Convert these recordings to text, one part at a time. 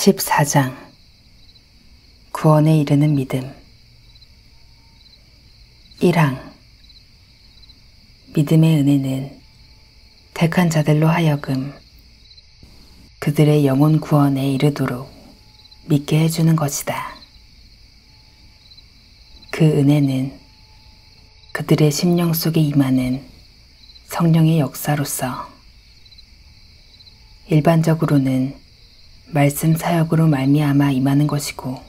14장 구원에 이르는 믿음 1항 믿음의 은혜는 택한 자들로 하여금 그들의 영혼 구원에 이르도록 믿게 해주는 것이다. 그 은혜는 그들의 심령 속에 임하는 성령의 역사로서 일반적으로는 말씀 사역으로 말미암아 임하는 것이고,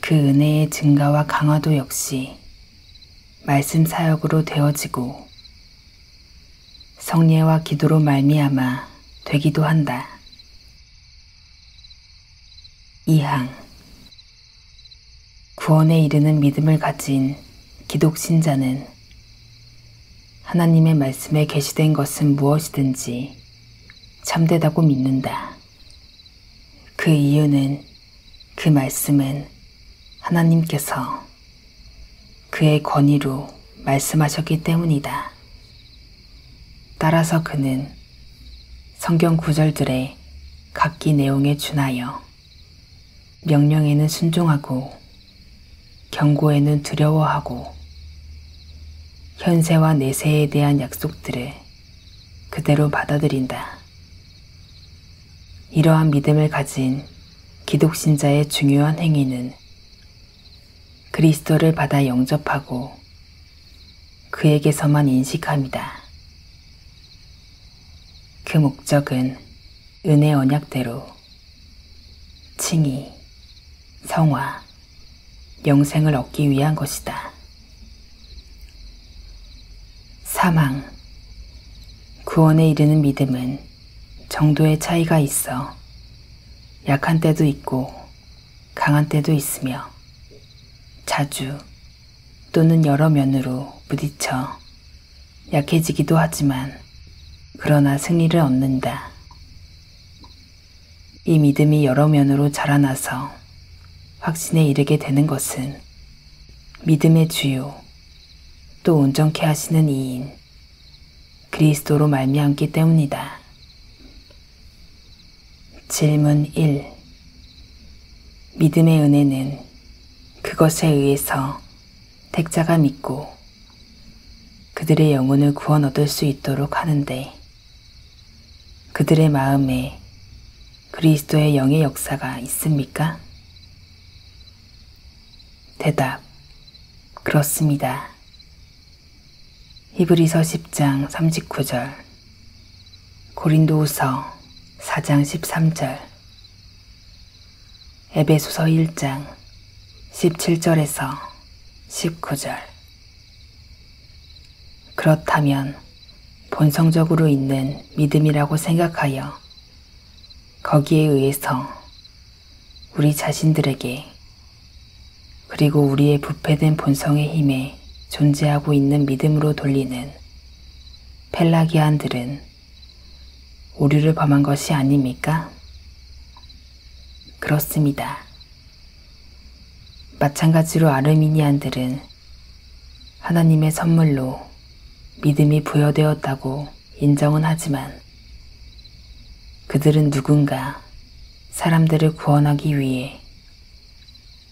그 은혜의 증가와 강화도 역시 말씀 사역으로 되어지고 성례와 기도로 말미암아 되기도 한다. 2항 구원에 이르는 믿음을 가진 기독신자는 하나님의 말씀에 계시된 것은 무엇이든지 참되다고 믿는다. 그 이유는 그 말씀은 하나님께서 그의 권위로 말씀하셨기 때문이다. 따라서 그는 성경 구절들의 각기 내용에 준하여 명령에는 순종하고 경고에는 두려워하고 현세와 내세에 대한 약속들을 그대로 받아들인다. 이러한 믿음을 가진 기독신자의 중요한 행위는 그리스도를 받아 영접하고 그에게서만 인식함이다. 그 목적은 은혜 언약대로 칭의, 성화, 영생을 얻기 위한 것이다. 3항 구원에 이르는 믿음은 정도의 차이가 있어 약한 때도 있고 강한 때도 있으며 자주 또는 여러 면으로 부딪혀 약해지기도 하지만 그러나 승리를 얻는다. 이 믿음이 여러 면으로 자라나서 확신에 이르게 되는 것은 믿음의 주요 또 온전케 하시는 이인 그리스도로 말미암기 때문이다. 질문 1. 믿음의 은혜는 그것에 의해서 택자가 믿고 그들의 영혼을 구원 얻을 수 있도록 하는데 그들의 마음에 그리스도의 영의 역사가 있습니까? 대답. 그렇습니다. 히브리서 10장 39절, 고린도후서 4장 13절, 에베소서 1장 17절에서 19절. 그렇다면 본성적으로 있는 믿음이라고 생각하여 거기에 의해서 우리 자신들에게 그리고 우리의 부패된 본성의 힘에 존재하고 있는 믿음으로 돌리는 펠라기안들은 오류를 범한 것이 아닙니까? 그렇습니다. 마찬가지로 아르미니안들은 하나님의 선물로 믿음이 부여되었다고 인정은 하지만 그들은 누군가 사람들을 구원하기 위해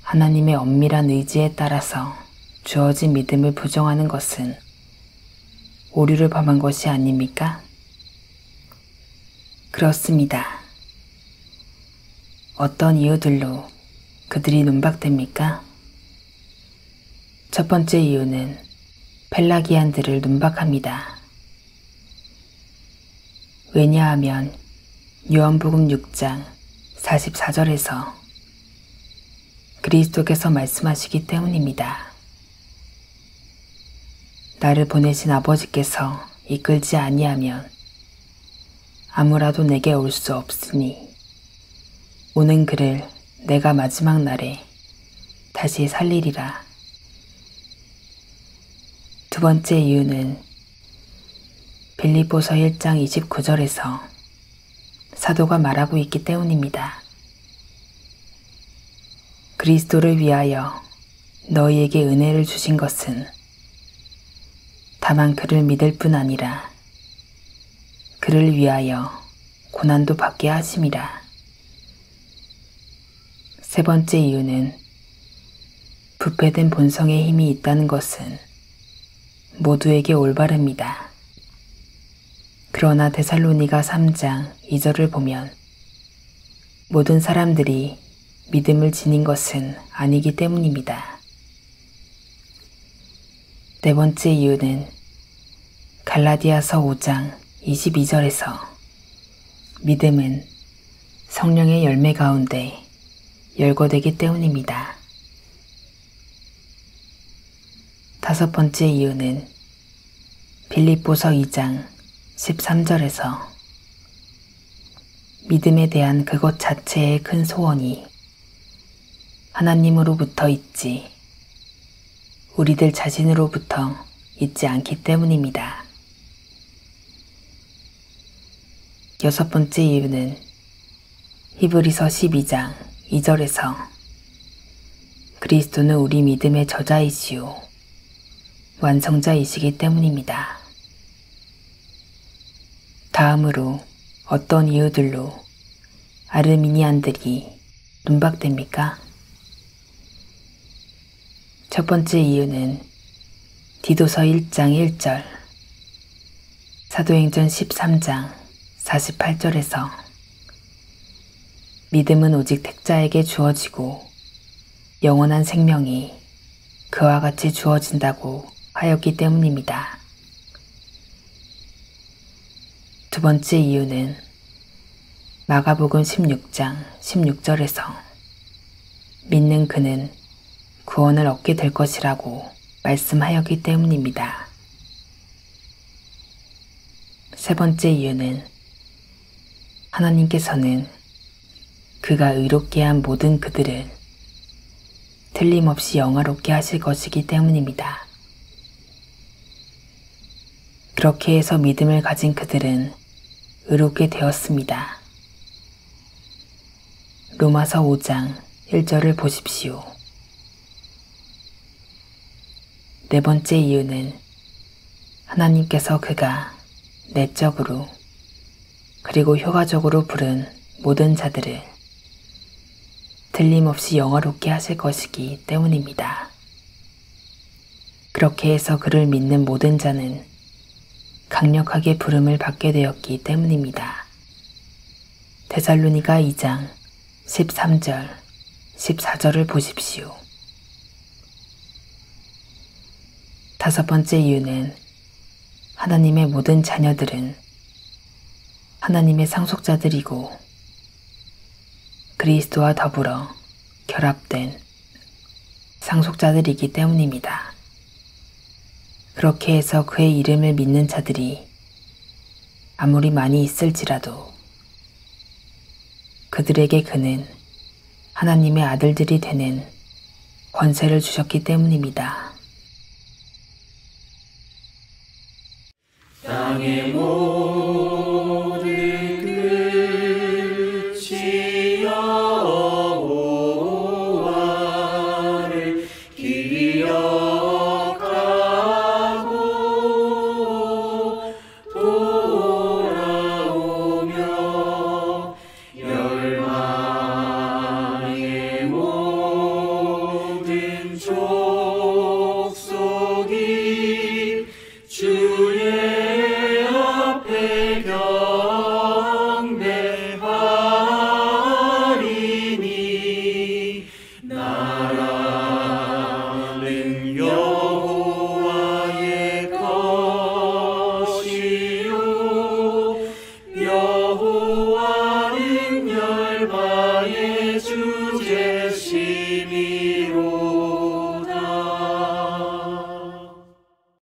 하나님의 엄밀한 의지에 따라서 주어진 믿음을 부정하는 것은 오류를 범한 것이 아닙니까? 그렇습니다. 어떤 이유들로 그들이 눈박됩니까? 첫 번째 이유는 펠라기안들을 눈박합니다. 왜냐하면 요한복음 6장 44절에서 그리스도께서 말씀하시기 때문입니다. 나를 보내신 아버지께서 이끌지 아니하면 아무라도 내게 올 수 없으니 오는 그를 내가 마지막 날에 다시 살리리라. 두 번째 이유는 빌립보서 1장 29절에서 사도가 말하고 있기 때문입니다. 그리스도를 위하여 너희에게 은혜를 주신 것은 다만 그를 믿을 뿐 아니라 그를 위하여 고난도 받게 하심이라. 세 번째 이유는 부패된 본성의 힘이 있다는 것은 모두에게 올바릅니다. 그러나 데살로니가 3장 2절을 보면 모든 사람들이 믿음을 지닌 것은 아니기 때문입니다. 네 번째 이유는 갈라디아서 5장 22절에서 믿음은 성령의 열매 가운데 열거되기 때문입니다. 다섯 번째 이유는 빌립보서 2장 13절에서 믿음에 대한 그것 자체의 큰 소원이 하나님으로부터 있지 우리들 자신으로부터 있지 않기 때문입니다. 여섯 번째 이유는 히브리서 12장 2절에서 그리스도는 우리 믿음의 저자이시오 완성자이시기 때문입니다. 다음으로 어떤 이유들로 아르미니안들이 눈박됩니까? 첫 번째 이유는 디도서 1장 1절, 사도행전 13장 48절에서 믿음은 오직 택자에게 주어지고 영원한 생명이 그와 같이 주어진다고 하였기 때문입니다. 두 번째 이유는 마가복음 16장 16절에서 믿는 그는 구원을 얻게 될 것이라고 말씀하였기 때문입니다. 세 번째 이유는 하나님께서는 그가 의롭게 한 모든 그들을 틀림없이 영화롭게 하실 것이기 때문입니다. 그렇게 해서 믿음을 가진 그들은 의롭게 되었습니다. 로마서 5장 1절을 보십시오. 네 번째 이유는 하나님께서 그가 내적으로 그리고 효과적으로 부른 모든 자들을 틀림없이 영화롭게 하실 것이기 때문입니다. 그렇게 해서 그를 믿는 모든 자는 강력하게 부름을 받게 되었기 때문입니다. 데살로니가 2장 13절, 14절을 보십시오. 다섯 번째 이유는 하나님의 모든 자녀들은 하나님의 상속자들이고 그리스도와 더불어 결합된 상속자들이기 때문입니다. 그렇게 해서 그의 이름을 믿는 자들이 아무리 많이 있을지라도 그들에게 그는 하나님의 아들들이 되는 권세를 주셨기 때문입니다. 땅의